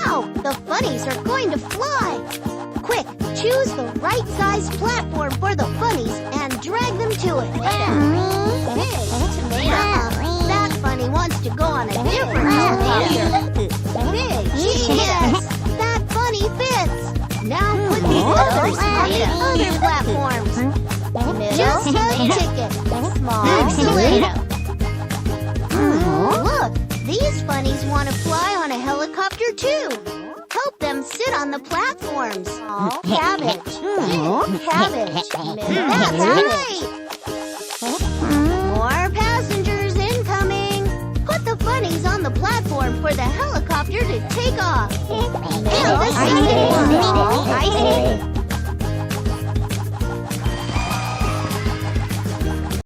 Wow! The funnies are going to fly! Quick, choose the right size platform for the funnies and drag them to it. That funny wants to go on a different helicopter. Big genius! That funny fits! Now put the others on the other platforms. Just a ticket. Small tomato. Look, these funnies want to fly on a helicopter too. Help them sit on the platforms. Cabbage. Cabbage. That's right. More passengers incoming. Put the funnies on the platform for the helicopter to take off. And the second one. I see.